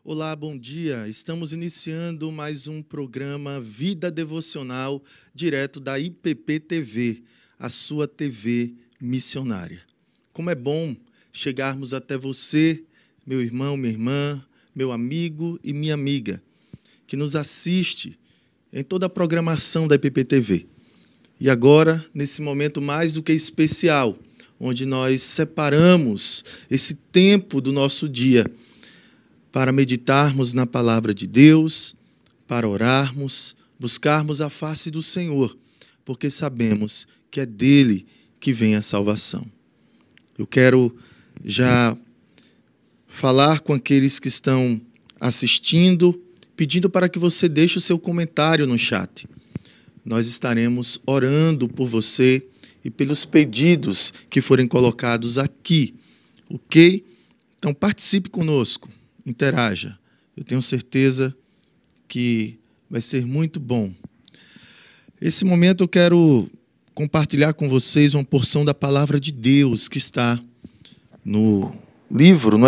Olá, bom dia. Estamos iniciando mais um programa Vida Devocional, direto da IPP TV, a sua TV missionária. Como é bom chegarmos até você, meu irmão, minha irmã, meu amigo e minha amiga, que nos assiste em toda a programação da IPP TV. E agora, nesse momento mais do que especial, onde nós separamos esse tempo do nosso dia para meditarmos na palavra de Deus, para orarmos, buscarmos a face do Senhor, porque sabemos que é dele que vem a salvação. Eu quero já falar com aqueles que estão assistindo, pedindo para que você deixe o seu comentário no chat. Nós estaremos orando por você e pelos pedidos que forem colocados aqui, ok? Então participe conosco. Interaja. Eu tenho certeza que vai ser muito bom. Esse momento eu quero compartilhar com vocês uma porção da palavra de Deus que está no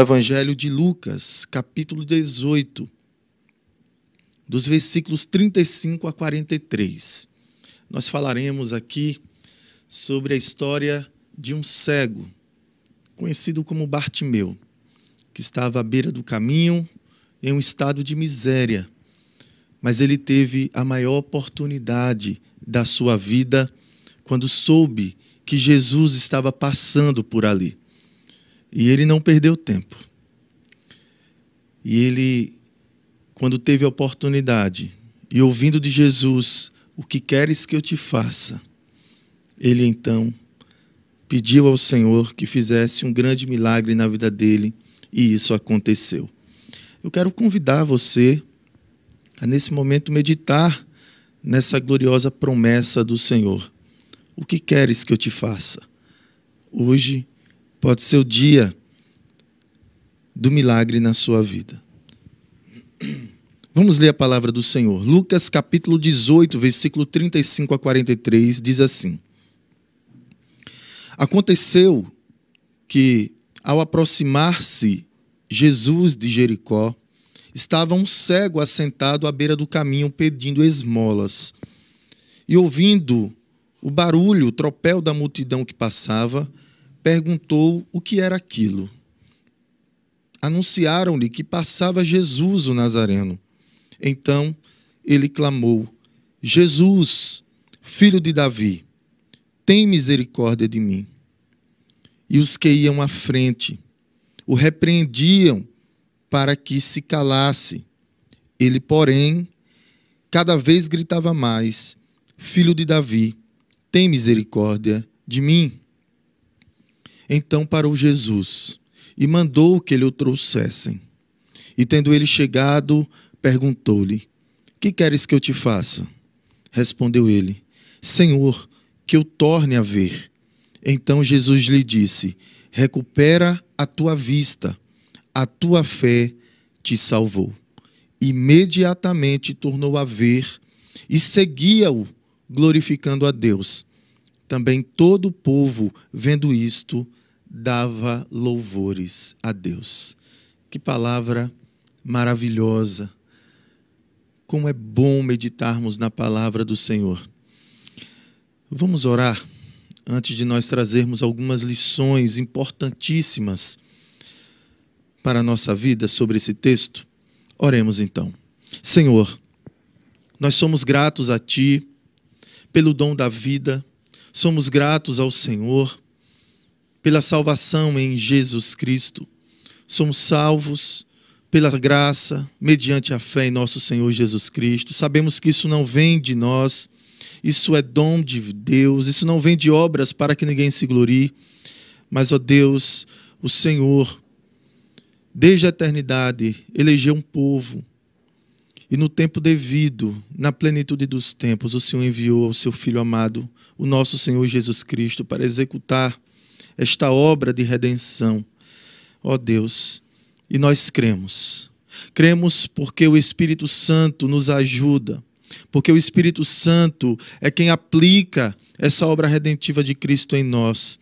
Evangelho de Lucas, capítulo 18, dos versículos 35 a 43. Nós falaremos aqui sobre a história de um cego, conhecido como Bartimeu, que estava à beira do caminho, em um estado de miséria. Mas ele teve a maior oportunidade da sua vida quando soube que Jesus estava passando por ali. E ele não perdeu tempo. E ele, quando teve a oportunidade, e ouvindo de Jesus, o que queres que eu te faça? Ele então pediu ao Senhor que fizesse um grande milagre na vida dele, e isso aconteceu. Eu quero convidar você a, nesse momento, meditar nessa gloriosa promessa do Senhor. O que queres que eu te faça? Hoje pode ser o dia do milagre na sua vida. Vamos ler a palavra do Senhor. Lucas capítulo 18, versículo 35 a 43, diz assim: Aconteceu que, ao aproximar-se Jesus de Jericó, estava um cego assentado à beira do caminho pedindo esmolas. E ouvindo o barulho, o tropel da multidão que passava, perguntou o que era aquilo. Anunciaram-lhe que passava Jesus o Nazareno. Então ele clamou: Jesus, filho de Davi, tem misericórdia de mim. E os que iam à frente o repreendiam para que se calasse. Ele, porém, cada vez gritava mais: Filho de Davi, tem misericórdia de mim. Então parou Jesus e mandou que lhe o trouxessem. E tendo ele chegado, perguntou-lhe: Que queres que eu te faça? Respondeu ele: Senhor, que eu torne a ver. Então Jesus lhe disse: Recupera a tua vista, a tua fé te salvou. Imediatamente tornou a ver e seguia-o, glorificando a Deus. Também todo o povo, vendo isto, dava louvores a Deus. Que palavra maravilhosa! Como é bom meditarmos na palavra do Senhor. Vamos orar antes de nós trazermos algumas lições importantíssimas para a nossa vida sobre esse texto. Oremos então. Senhor, nós somos gratos a Ti pelo dom da vida, somos gratos ao Senhor pela salvação em Jesus Cristo. Somos salvos pela graça, mediante a fé em nosso Senhor Jesus Cristo. Sabemos que isso não vem de nós, isso é dom de Deus, isso não vem de obras para que ninguém se glorie, mas, ó Deus, o Senhor, desde a eternidade, elegeu um povo, e no tempo devido, na plenitude dos tempos, o Senhor enviou ao seu Filho amado, o nosso Senhor Jesus Cristo, para executar esta obra de redenção. Ó Deus, e nós cremos. Cremos porque o Espírito Santo nos ajuda, porque o Espírito Santo é quem aplica essa obra redentiva de Cristo em nós.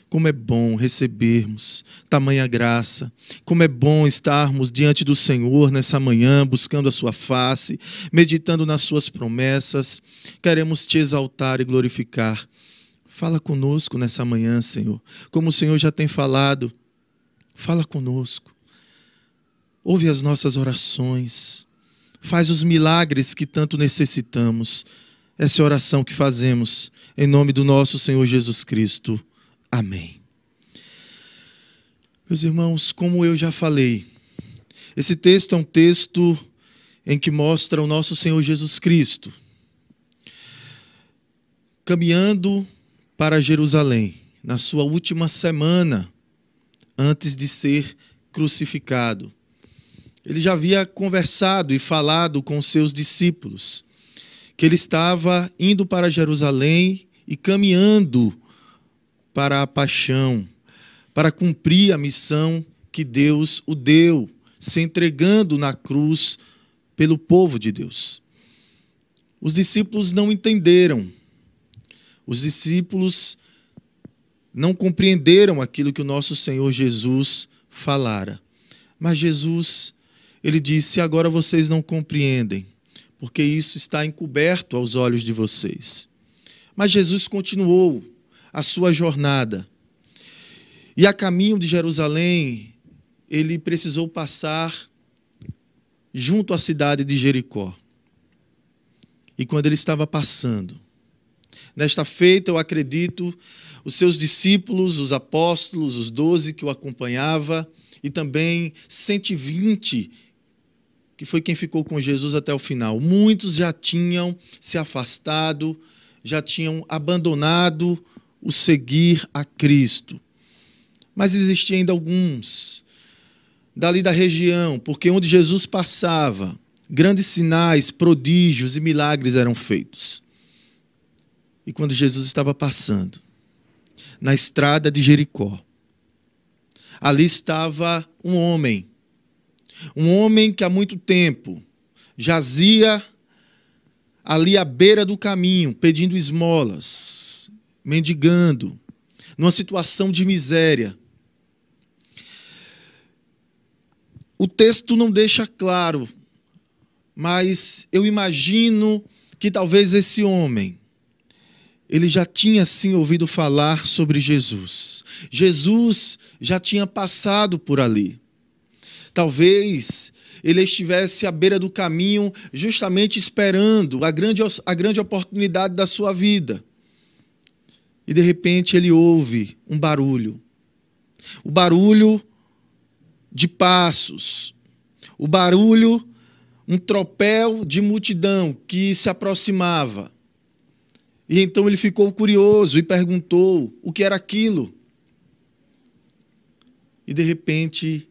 Como é bom recebermos tamanha graça. Como é bom estarmos diante do Senhor nessa manhã, buscando a sua face, meditando nas suas promessas. Queremos te exaltar e glorificar. Fala conosco nessa manhã, Senhor. Como o Senhor já tem falado, fala conosco. Ouve as nossas orações. Faz os milagres que tanto necessitamos. Essa é a oração que fazemos em nome do nosso Senhor Jesus Cristo. Amém. Meus irmãos, como eu já falei, esse texto é um texto em que mostra o nosso Senhor Jesus Cristo caminhando para Jerusalém, na sua última semana antes de ser crucificado. Ele já havia conversado e falado com os seus discípulos que ele estava indo para Jerusalém e caminhando para a paixão, para cumprir a missão que Deus o deu, se entregando na cruz pelo povo de Deus. Os discípulos não entenderam, os discípulos não compreenderam aquilo que o nosso Senhor Jesus falara. Mas Jesus, ele disse: agora vocês não compreendem, porque isso está encoberto aos olhos de vocês. Mas Jesus continuou a sua jornada. E a caminho de Jerusalém, ele precisou passar junto à cidade de Jericó. E quando ele estava passando, nesta feita, eu acredito, os seus discípulos, os apóstolos, os 12 que o acompanhavam, e também 120, que foi quem ficou com Jesus até o final. Muitos já tinham se afastado, já tinham abandonado o seguir a Cristo. Mas existiam ainda alguns dali da região, porque onde Jesus passava, grandes sinais, prodígios e milagres eram feitos. E quando Jesus estava passando na estrada de Jericó, ali estava um homem que há muito tempo jazia ali à beira do caminho, pedindo esmolas, mendigando, numa situação de miséria. O texto não deixa claro, mas eu imagino que talvez esse homem, ele já tinha sim ouvido falar sobre Jesus. Jesus já tinha passado por ali. Talvez ele estivesse à beira do caminho justamente esperando a grande oportunidade da sua vida. E de repente ele ouve um barulho. O barulho de passos. O barulho, um tropel de multidão que se aproximava. E então ele ficou curioso e perguntou o que era aquilo. E de repente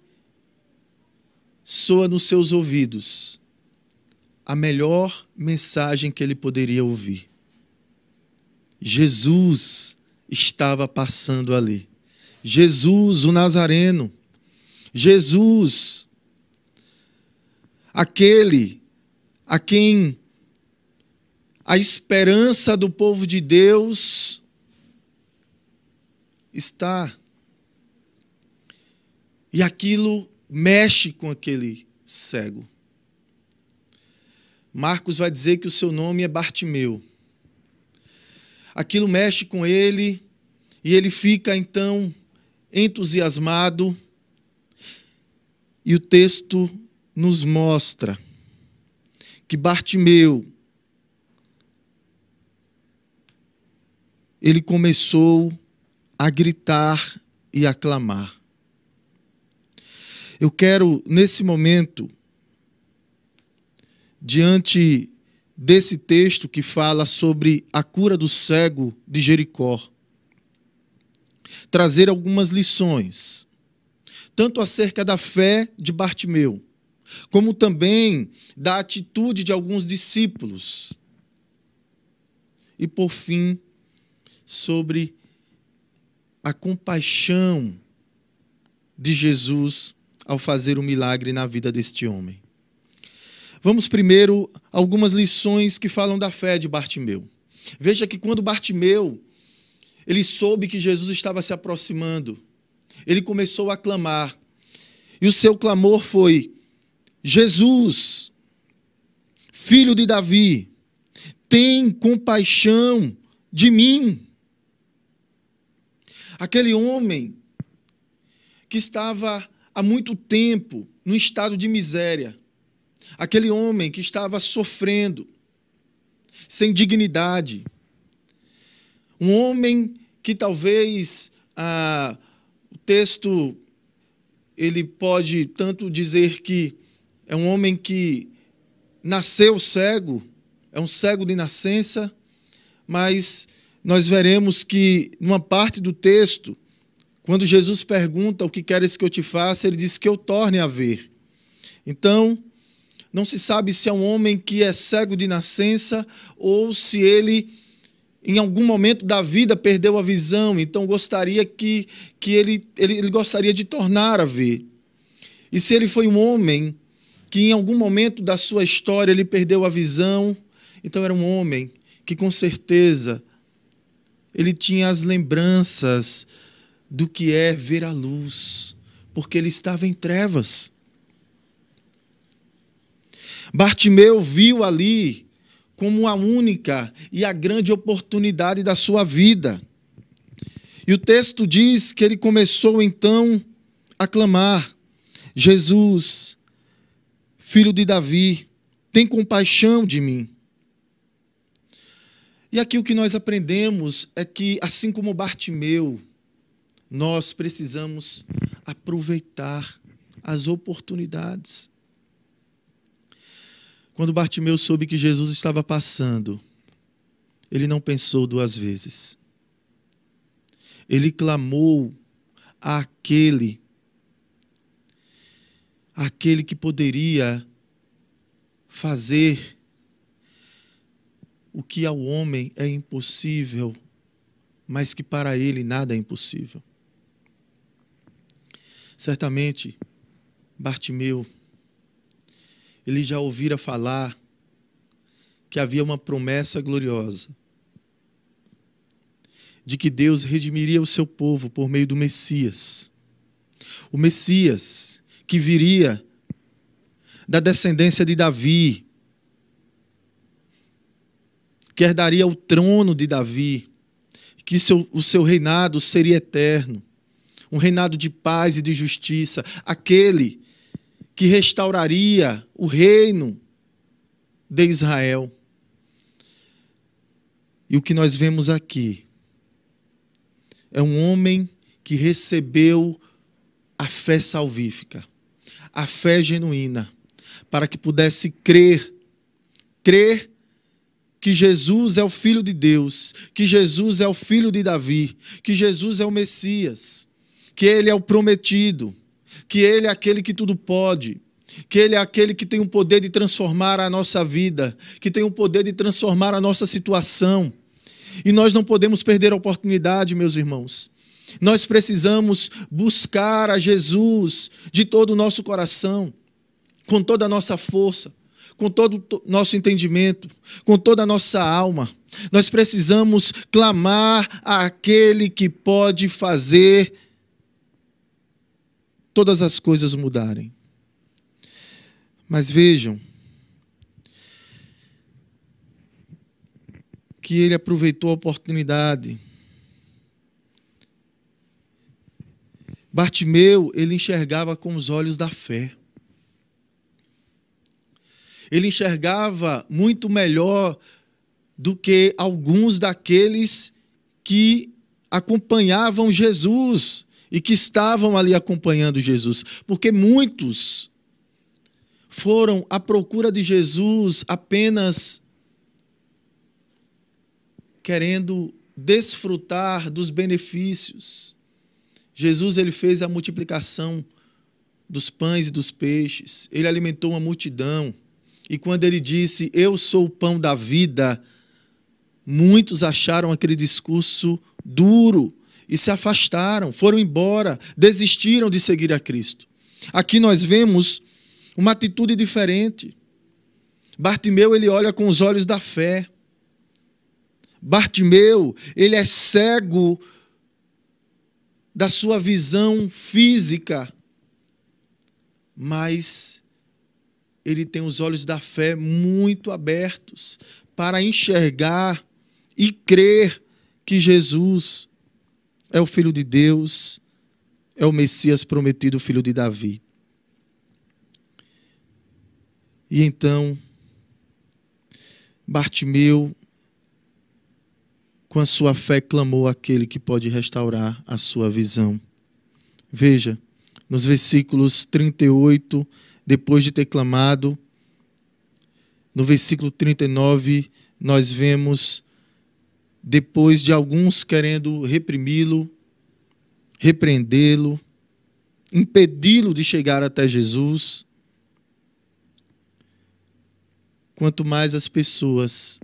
soa nos seus ouvidos a melhor mensagem que ele poderia ouvir. Jesus estava passando ali. Jesus, o Nazareno. Jesus, aquele a quem a esperança do povo de Deus está. E aquilo mexe com aquele cego. Marcos vai dizer que o seu nome é Bartimeu. Aquilo mexe com ele e ele fica então entusiasmado. E o texto nos mostra que Bartimeu, ele começou a gritar e a clamar. Eu quero, nesse momento, diante desse texto que fala sobre a cura do cego de Jericó, trazer algumas lições, tanto acerca da fé de Bartimeu, como também da atitude de alguns discípulos. E, por fim, sobre a compaixão de Jesus ao fazer um milagre na vida deste homem. Vamos primeiro a algumas lições que falam da fé de Bartimeu. Veja que quando Bartimeu, ele soube que Jesus estava se aproximando. Ele começou a clamar. E o seu clamor foi: Jesus, filho de Davi, tem compaixão de mim. Aquele homem que estava há muito tempo num estado de miséria, aquele homem que estava sofrendo, sem dignidade, um homem que talvez o texto ele pode tanto dizer que é um homem que nasceu cego, é um cego de nascença, mas nós veremos que numa parte do texto, quando Jesus pergunta: o que queres que eu te faça? Ele diz: que eu torne a ver. Então, não se sabe se é um homem que é cego de nascença ou se ele, em algum momento da vida, perdeu a visão. Então, gostaria que ele gostaria de tornar a ver. E se ele foi um homem que, em algum momento da sua história, ele perdeu a visão, então era um homem que, com certeza, ele tinha as lembranças do que é ver a luz, porque ele estava em trevas. Bartimeu viu ali como a única e a grande oportunidade da sua vida. E o texto diz que ele começou então a clamar: Jesus, filho de Davi, tem compaixão de mim. E aqui o que nós aprendemos é que, assim como Bartimeu, nós precisamos aproveitar as oportunidades. Quando Bartimeu soube que Jesus estava passando, ele não pensou duas vezes. Ele clamou àquele que poderia fazer o que ao homem é impossível, mas que para ele nada é impossível. Certamente, Bartimeu, ele já ouvira falar que havia uma promessa gloriosa de que Deus redimiria o seu povo por meio do Messias. O Messias que viria da descendência de Davi, que herdaria o trono de Davi, que o seu reinado seria eterno, um reinado de paz e de justiça, aquele que restauraria o reino de Israel. E o que nós vemos aqui é um homem que recebeu a fé salvífica, a fé genuína, para que pudesse crer que Jesus é o Filho de Deus, que Jesus é o Filho de Davi, que Jesus é o Messias, que Ele é o prometido, que Ele é aquele que tudo pode, que Ele é aquele que tem o poder de transformar a nossa vida, que tem o poder de transformar a nossa situação. E nós não podemos perder a oportunidade, meus irmãos. Nós precisamos buscar a Jesus de todo o nosso coração, com toda a nossa força, com todo o nosso entendimento, com toda a nossa alma. Nós precisamos clamar àquele que pode fazer todas as coisas mudarem. Mas vejam que ele aproveitou a oportunidade. Bartimeu, ele enxergava com os olhos da fé. Ele enxergava muito melhor do que alguns daqueles que acompanhavam Jesus e que estavam ali acompanhando Jesus. Porque muitos foram à procura de Jesus apenas querendo desfrutar dos benefícios. Jesus, ele fez a multiplicação dos pães e dos peixes. Ele alimentou uma multidão. E quando ele disse: eu sou o pão da vida, muitos acharam aquele discurso duro e se afastaram, foram embora, desistiram de seguir a Cristo. Aqui nós vemos uma atitude diferente. Bartimeu, ele olha com os olhos da fé. Bartimeu, ele é cego da sua visão física, mas ele tem os olhos da fé muito abertos para enxergar e crer que Jesus é o Filho de Deus, é o Messias prometido, o filho de Davi. E então, Bartimeu, com a sua fé, clamou àquele que pode restaurar a sua visão. Veja, nos versículos 38, depois de ter clamado, no versículo 39, nós vemos, depois de alguns querendo reprimi-lo, repreendê-lo, impedi-lo de chegar até Jesus, quanto mais as pessoas,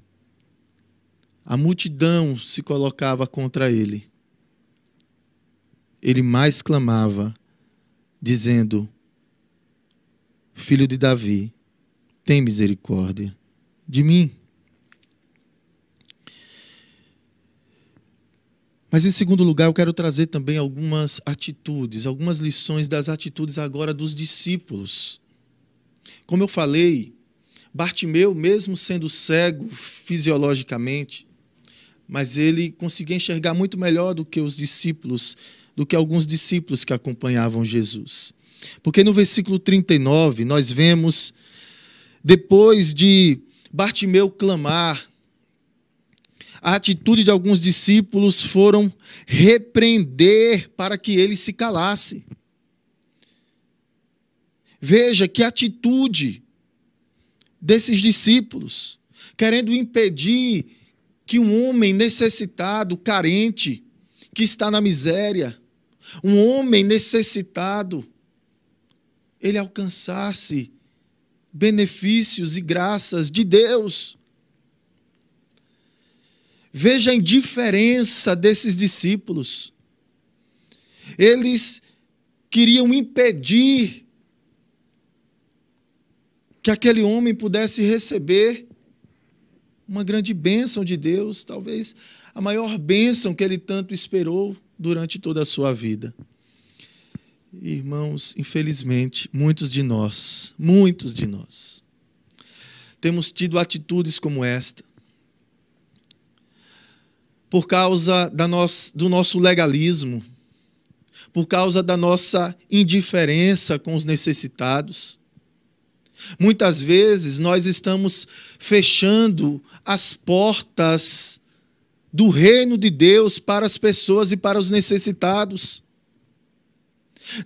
a multidão se colocava contra ele, ele mais clamava, dizendo: Filho de Davi, tem misericórdia de mim. Mas, em segundo lugar, eu quero trazer também algumas atitudes, algumas lições das atitudes agora dos discípulos. Como eu falei, Bartimeu, mesmo sendo cego fisiologicamente, mas ele conseguia enxergar muito melhor do que os discípulos, do que alguns discípulos que acompanhavam Jesus. Porque no versículo 39, nós vemos, depois de Bartimeu clamar, a atitude de alguns discípulos foram repreender para que ele se calasse. Veja que atitude desses discípulos, querendo impedir que um homem necessitado, carente, que está na miséria, um homem necessitado, ele alcançasse benefícios e graças de Deus. Veja a indiferença desses discípulos. Eles queriam impedir que aquele homem pudesse receber uma grande bênção de Deus, talvez a maior bênção que ele tanto esperou durante toda a sua vida. Irmãos, infelizmente, muitos de nós, temos tido atitudes como esta, por causa do nosso legalismo, por causa da nossa indiferença com os necessitados. Muitas vezes nós estamos fechando as portas do reino de Deus para as pessoas e para os necessitados.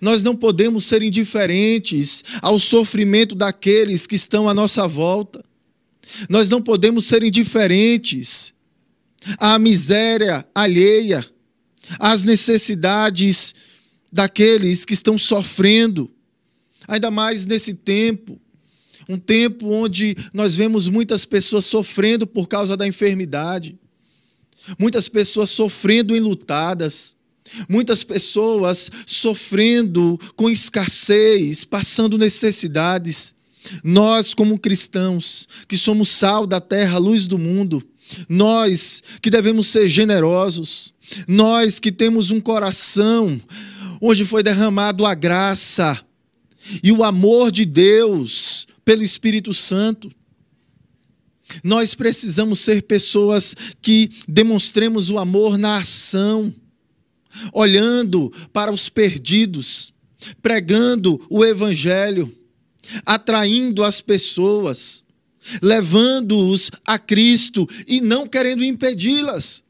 Nós não podemos ser indiferentes ao sofrimento daqueles que estão à nossa volta. Nós não podemos ser indiferentes à miséria alheia, às necessidades daqueles que estão sofrendo. Ainda mais nesse tempo, um tempo onde nós vemos muitas pessoas sofrendo por causa da enfermidade, muitas pessoas sofrendo enlutadas, muitas pessoas sofrendo com escassez, passando necessidades. Nós, como cristãos, que somos sal da terra, luz do mundo, nós que devemos ser generosos, nós que temos um coração onde foi derramado a graça e o amor de Deus pelo Espírito Santo, nós precisamos ser pessoas que demonstremos o amor na ação, olhando para os perdidos, pregando o Evangelho, atraindo as pessoas, levando-os a Cristo e não querendo impedi-las.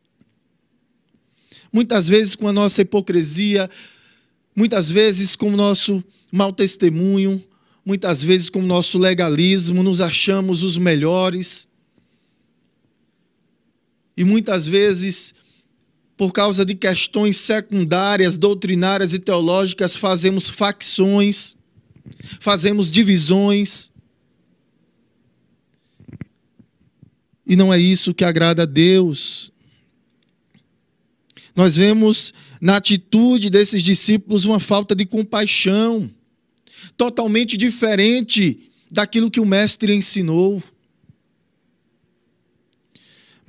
Muitas vezes com a nossa hipocrisia, muitas vezes com o nosso mau testemunho, muitas vezes com o nosso legalismo, nos achamos os melhores. E muitas vezes, por causa de questões secundárias, doutrinárias e teológicas, fazemos facções, fazemos divisões. E não é isso que agrada a Deus. Nós vemos na atitude desses discípulos uma falta de compaixão, totalmente diferente daquilo que o Mestre ensinou.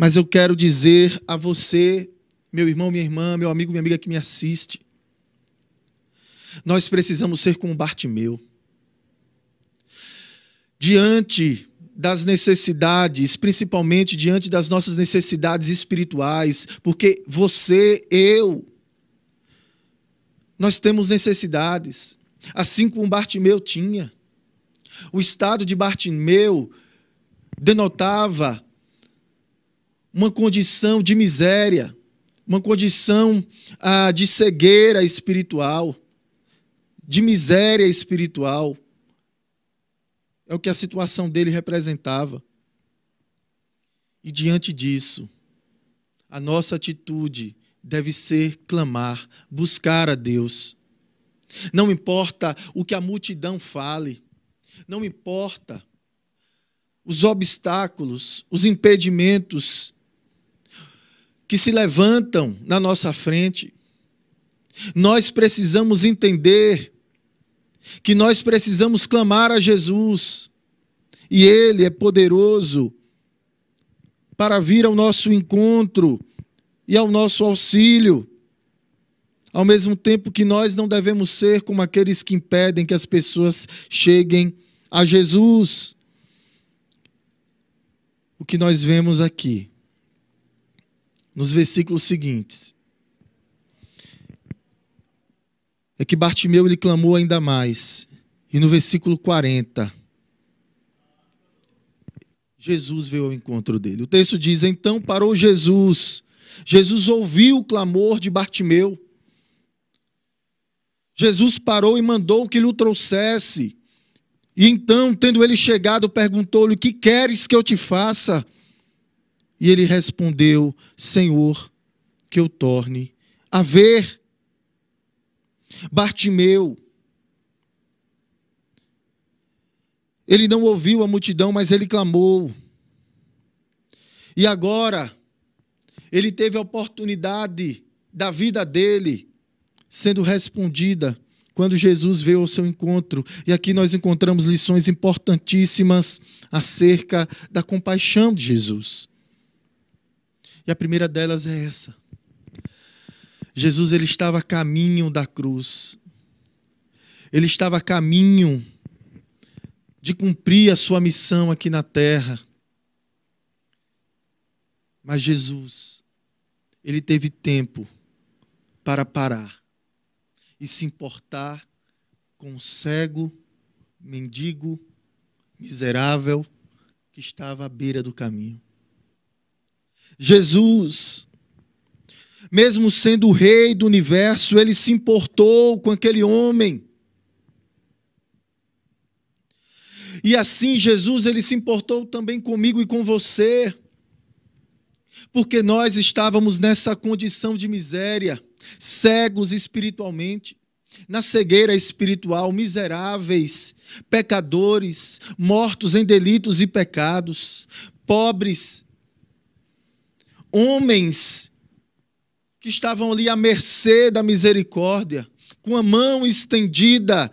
Mas eu quero dizer a você, meu irmão, minha irmã, meu amigo, minha amiga que me assiste, nós precisamos ser como Bartimeu. Diante das necessidades, principalmente diante das nossas necessidades espirituais, porque você, eu, nós temos necessidades, assim como Bartimeu tinha. O estado de Bartimeu denotava uma condição de miséria, uma condição de cegueira espiritual, de miséria espiritual. É o que a situação dele representava. E diante disso, a nossa atitude deve ser clamar, buscar a Deus. Não importa o que a multidão fale, não importa os obstáculos, os impedimentos que se levantam na nossa frente. Nós precisamos entender que nós precisamos clamar a Jesus, e Ele é poderoso para vir ao nosso encontro e ao nosso auxílio, ao mesmo tempo que nós não devemos ser como aqueles que impedem que as pessoas cheguem a Jesus. O que nós vemos aqui, nos versículos seguintes, é que Bartimeu ele clamou ainda mais. E no versículo 40, Jesus veio ao encontro dele. O texto diz, então parou Jesus. Jesus ouviu o clamor de Bartimeu. Jesus parou e mandou que lhe o trouxesse. E então, tendo ele chegado, perguntou-lhe, que queres que eu te faça? E ele respondeu, Senhor, que eu torne a ver. Bartimeu, ele não ouviu a multidão, mas ele clamou. E agora, ele teve a oportunidade da vida dele sendo respondida quando Jesus veio ao seu encontro. E aqui nós encontramos lições importantíssimas acerca da compaixão de Jesus. E a primeira delas é essa. Jesus ele estava a caminho da cruz. Ele estava a caminho de cumprir a sua missão aqui na terra. Mas Jesus, ele teve tempo para parar e se importar com o cego, mendigo, miserável que estava à beira do caminho. Jesus, mesmo sendo o rei do universo, ele se importou com aquele homem. E assim Jesus, ele se importou também comigo e com você, porque nós estávamos nessa condição de miséria, cegos espiritualmente, na cegueira espiritual, miseráveis, pecadores, mortos em delitos e pecados, pobres, homens que estavam ali à mercê da misericórdia, com a mão estendida,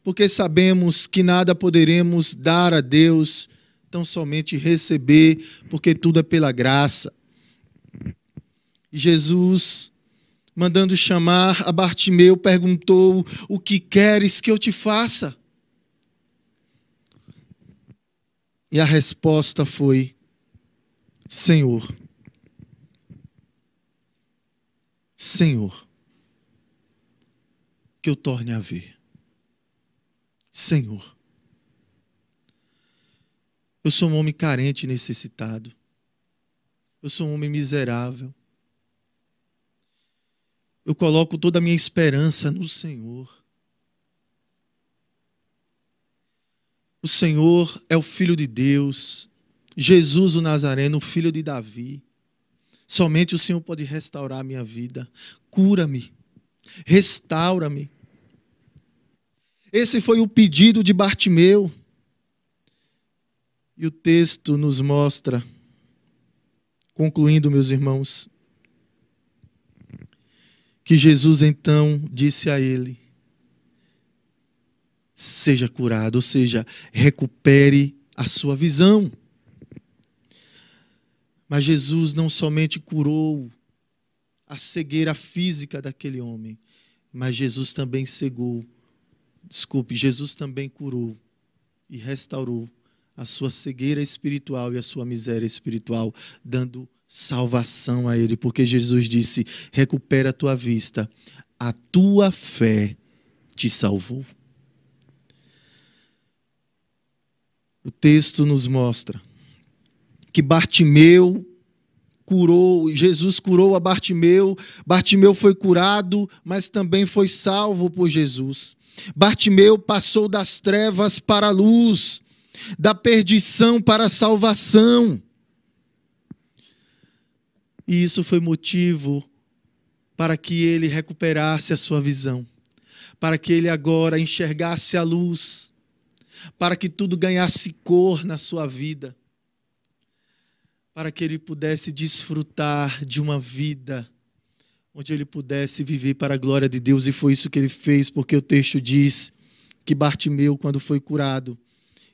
porque sabemos que nada poderemos dar a Deus, tão somente receber, porque tudo é pela graça. E Jesus, mandando chamar a Bartimeu, perguntou, o que queres que eu te faça? E a resposta foi, Senhor, Senhor, que eu torne a ver. Senhor, eu sou um homem carente e necessitado. Eu sou um homem miserável. Eu coloco toda a minha esperança no Senhor. O Senhor é o Filho de Deus, Jesus o Nazareno, o filho de Davi. Somente o Senhor pode restaurar a minha vida. Cura-me, restaura-me. Esse foi o pedido de Bartimeu. E o texto nos mostra, concluindo, meus irmãos, que Jesus então disse a ele, seja curado, ou seja, recupere a sua visão. Mas Jesus não somente curou a cegueira física daquele homem, mas Jesus também Jesus também curou e restaurou a sua cegueira espiritual e a sua miséria espiritual, dando salvação a ele, porque Jesus disse: recupera a tua vista, a tua fé te salvou. O texto nos mostra que Jesus curou a Bartimeu. Bartimeu foi curado, mas também foi salvo por Jesus. Bartimeu passou das trevas para a luz, da perdição para a salvação. E isso foi motivo para que ele recuperasse a sua visão, para que ele agora enxergasse a luz, para que tudo ganhasse cor na sua vida, para que ele pudesse desfrutar de uma vida onde ele pudesse viver para a glória de Deus. E foi isso que ele fez, porque o texto diz que Bartimeu, quando foi curado,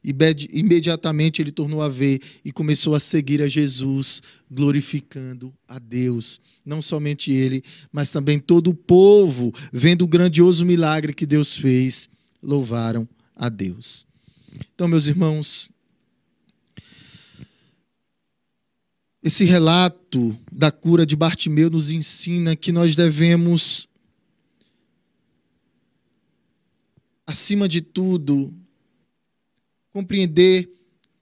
imediatamente ele tornou a ver e começou a seguir a Jesus, glorificando a Deus. Não somente ele, mas também todo o povo, vendo o grandioso milagre que Deus fez, louvaram a Deus. Então, meus irmãos, esse relato da cura de Bartimeu nos ensina que nós devemos, acima de tudo, compreender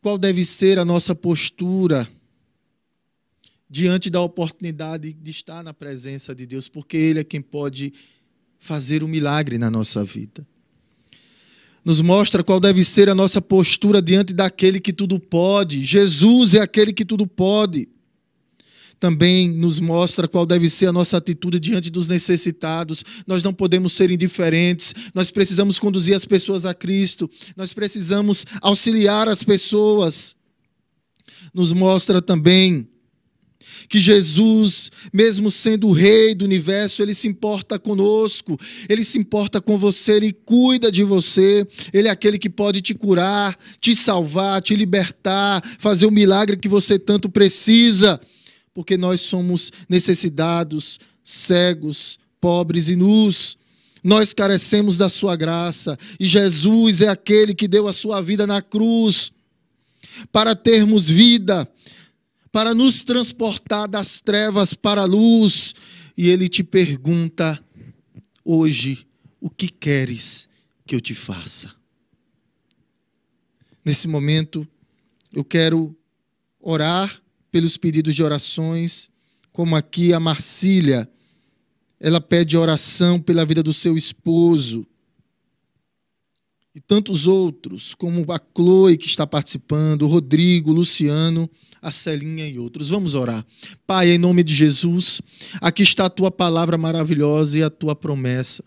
qual deve ser a nossa postura diante da oportunidade de estar na presença de Deus, porque Ele é quem pode fazer um milagre na nossa vida. Nos mostra qual deve ser a nossa postura diante daquele que tudo pode. Jesus é aquele que tudo pode. Também nos mostra qual deve ser a nossa atitude diante dos necessitados. Nós não podemos ser indiferentes, nós precisamos conduzir as pessoas a Cristo, nós precisamos auxiliar as pessoas. Nos mostra também que Jesus, mesmo sendo o Rei do universo, Ele se importa conosco, Ele se importa com você, Ele cuida de você, Ele é aquele que pode te curar, te salvar, te libertar, fazer o milagre que você tanto precisa, porque nós somos necessitados, cegos, pobres e nus. Nós carecemos da sua graça, e Jesus é aquele que deu a sua vida na cruz para termos vida, para nos transportar das trevas para a luz. E Ele te pergunta hoje: o que queres que eu te faça? Nesse momento, eu quero orar pelos pedidos de orações, como aqui a Marcília, ela pede oração pela vida do seu esposo, e tantos outros, como a Chloe que está participando, o Rodrigo, o Luciano, a Celinha e outros. Vamos orar. Pai, em nome de Jesus, aqui está a tua palavra maravilhosa e a tua promessa,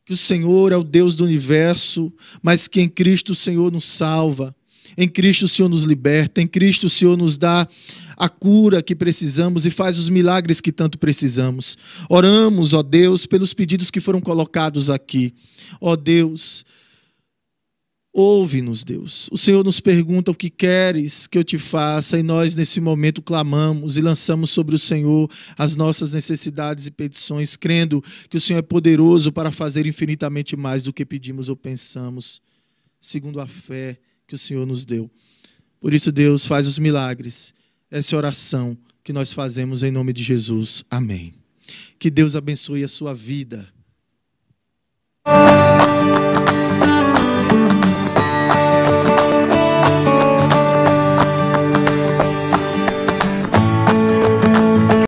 que o Senhor é o Deus do universo, mas que em Cristo o Senhor nos salva, em Cristo o Senhor nos liberta, em Cristo o Senhor nos dá a cura que precisamos e faz os milagres que tanto precisamos. Oramos, ó Deus, pelos pedidos que foram colocados aqui. Ó Deus, ouve-nos, Deus. O Senhor nos pergunta: o que queres que eu te faça? E nós, nesse momento, clamamos e lançamos sobre o Senhor as nossas necessidades e petições, crendo que o Senhor é poderoso para fazer infinitamente mais do que pedimos ou pensamos, segundo a fé que o Senhor nos deu. Por isso, Deus, faz os milagres. Essa é a oração que nós fazemos em nome de Jesus. Amém. Que Deus abençoe a sua vida.